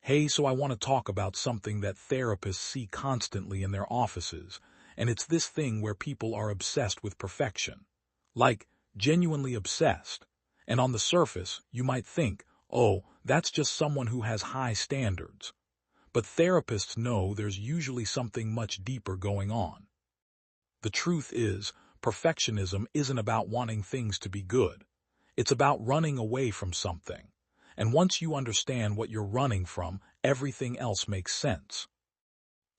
Hey, so I want to talk about something that therapists see constantly in their offices, and it's this thing where people are obsessed with perfection. Like, genuinely obsessed. And on the surface, you might think, oh, that's just someone who has high standards. But therapists know there's usually something much deeper going on. The truth is, perfectionism isn't about wanting things to be good. It's about running away from something. And once you understand what you're running from, everything else makes sense.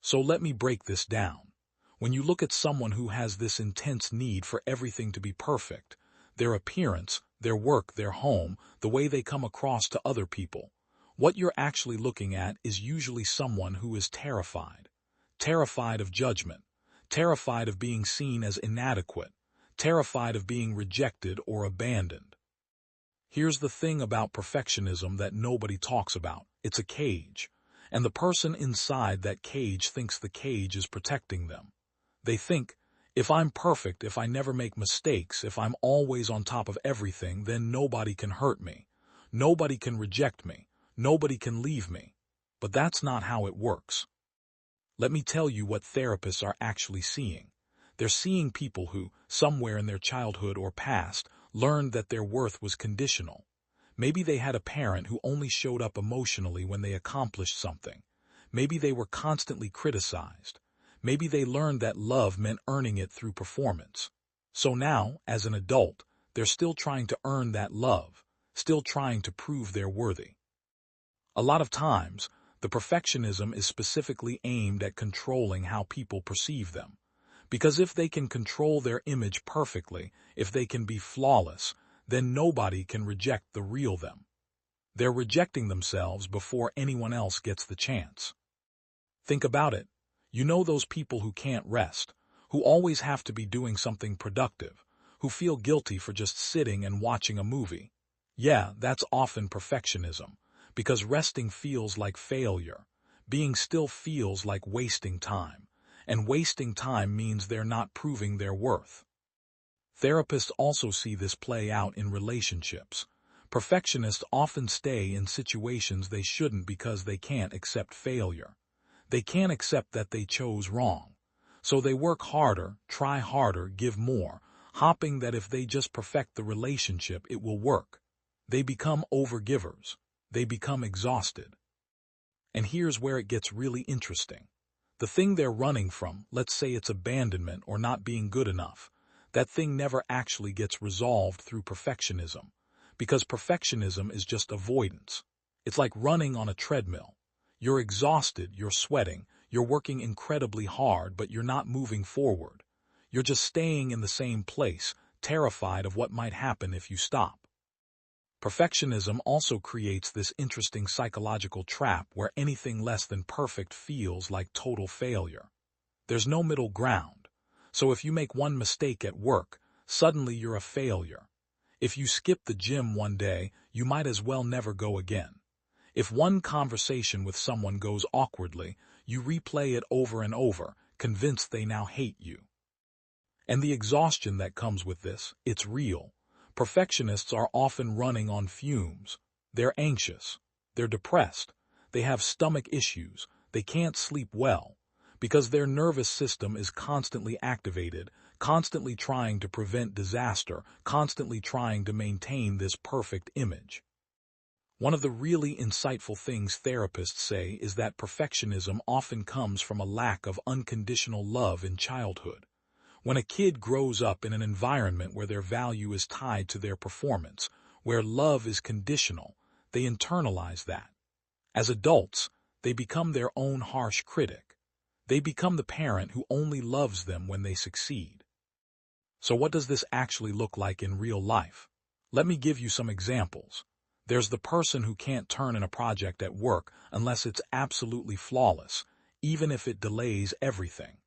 So let me break this down. When you look at someone who has this intense need for everything to be perfect, their appearance, their work, their home, the way they come across to other people, what you're actually looking at is usually someone who is terrified. Terrified of judgment. Terrified of being seen as inadequate. Terrified of being rejected or abandoned. Here's the thing about perfectionism that nobody talks about. It's a cage. And the person inside that cage thinks the cage is protecting them. They think, if I'm perfect, if I never make mistakes, if I'm always on top of everything, then nobody can hurt me. Nobody can reject me. Nobody can leave me. But that's not how it works. Let me tell you what therapists are actually seeing. They're seeing people who, somewhere in their childhood or past, learned that their worth was conditional. Maybe they had a parent who only showed up emotionally when they accomplished something. Maybe they were constantly criticized. Maybe they learned that love meant earning it through performance. So now, as an adult, they're still trying to earn that love, still trying to prove they're worthy. A lot of times, the perfectionism is specifically aimed at controlling how people perceive them. Because if they can control their image perfectly, if they can be flawless, then nobody can reject the real them. They're rejecting themselves before anyone else gets the chance. Think about it. You know those people who can't rest, who always have to be doing something productive, who feel guilty for just sitting and watching a movie. Yeah, that's often perfectionism. Because resting feels like failure. Being still feels like wasting time. And wasting time means they're not proving their worth. Therapists also see this play out in relationships. Perfectionists often stay in situations they shouldn't because they can't accept failure. They can't accept that they chose wrong. So they work harder, try harder, give more, hoping that if they just perfect the relationship, it will work. They become overgivers. They become exhausted. And here's where it gets really interesting. The thing they're running from, let's say it's abandonment or not being good enough, that thing never actually gets resolved through perfectionism, because perfectionism is just avoidance. It's like running on a treadmill. You're exhausted, you're sweating, you're working incredibly hard, but you're not moving forward. You're just staying in the same place, terrified of what might happen if you stop. Perfectionism also creates this interesting psychological trap where anything less than perfect feels like total failure. There's no middle ground. So if you make one mistake at work, suddenly you're a failure. If you skip the gym one day, you might as well never go again. If one conversation with someone goes awkwardly, you replay it over and over, convinced they now hate you. And the exhaustion that comes with this, it's real. Perfectionists are often running on fumes. They're anxious. They're depressed. They have stomach issues. They can't sleep well. Because their nervous system is constantly activated, constantly trying to prevent disaster, constantly trying to maintain this perfect image. One of the really insightful things therapists say is that perfectionism often comes from a lack of unconditional love in childhood. When a kid grows up in an environment where their value is tied to their performance, where love is conditional, they internalize that. As adults, they become their own harsh critic. They become the parent who only loves them when they succeed. So what does this actually look like in real life? Let me give you some examples. There's the person who can't turn in a project at work unless it's absolutely flawless, even if it delays everything.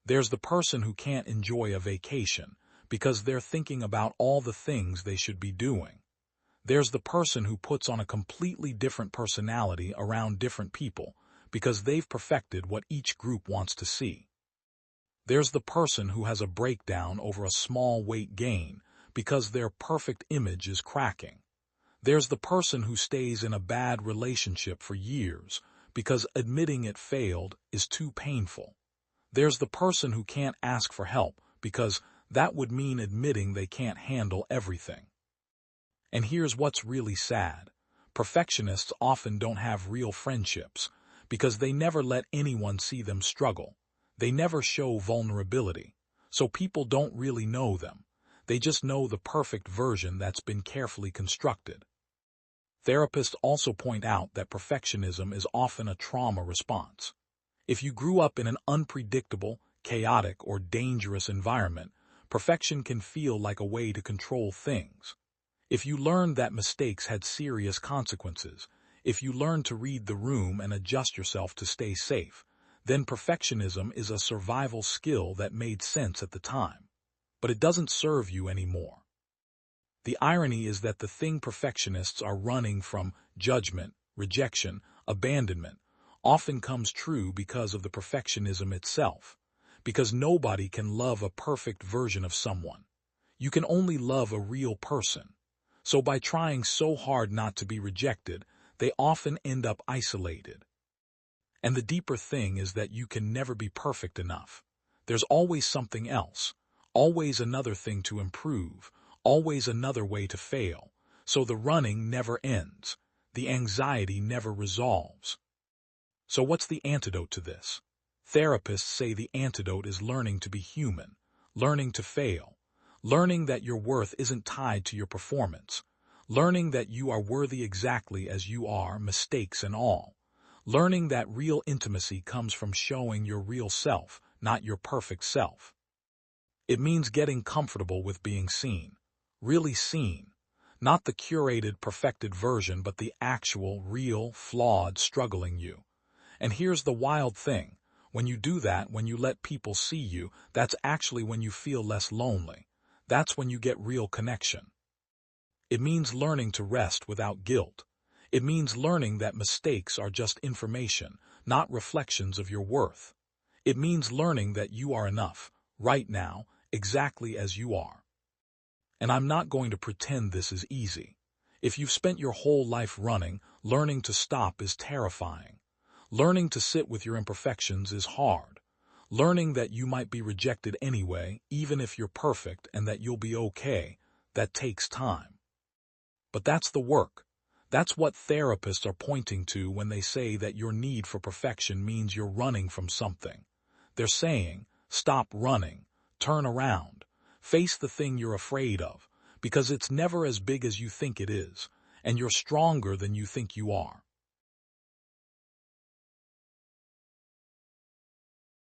There's the person who can't enjoy a vacation because they're thinking about all the things they should be doing. There's the person who puts on a completely different personality around different people because they've perfected what each group wants to see. There's the person who has a breakdown over a small weight gain because their perfect image is cracking. There's the person who stays in a bad relationship for years because admitting it failed is too painful. There's the person who can't ask for help because that would mean admitting they can't handle everything. And here's what's really sad. Perfectionists often don't have real friendships because they never let anyone see them struggle. They never show vulnerability, so people don't really know them. They just know the perfect version that's been carefully constructed. Therapists also point out that perfectionism is often a trauma response. If you grew up in an unpredictable, chaotic, or dangerous environment, perfection can feel like a way to control things. If you learned that mistakes had serious consequences, if you learned to read the room and adjust yourself to stay safe, then perfectionism is a survival skill that made sense at the time. But it doesn't serve you anymore. The irony is that the thing perfectionists are running from, judgment, rejection, abandonment, often comes true because of the perfectionism itself. Because nobody can love a perfect version of someone. You can only love a real person. So by trying so hard not to be rejected, they often end up isolated. And the deeper thing is that you can never be perfect enough. There's always something else, always another thing to improve, always another way to fail. So the running never ends. The anxiety never resolves. So what's the antidote to this? Therapists say the antidote is learning to be human, learning to fail, learning that your worth isn't tied to your performance, learning that you are worthy exactly as you are, mistakes and all, learning that real intimacy comes from showing your real self, not your perfect self. It means getting comfortable with being seen, really seen, not the curated, perfected version, but the actual, real, flawed, struggling you. And here's the wild thing. When you do that, when you let people see you, that's actually when you feel less lonely. That's when you get real connection. It means learning to rest without guilt. It means learning that mistakes are just information, not reflections of your worth. It means learning that you are enough, right now, exactly as you are. And I'm not going to pretend this is easy. If you've spent your whole life running, learning to stop is terrifying. Learning to sit with your imperfections is hard. Learning that you might be rejected anyway, even if you're perfect, and that you'll be okay, that takes time. But that's the work. That's what therapists are pointing to when they say that your need for perfection means you're running from something. They're saying, stop running, turn around, face the thing you're afraid of, because it's never as big as you think it is, and you're stronger than you think you are.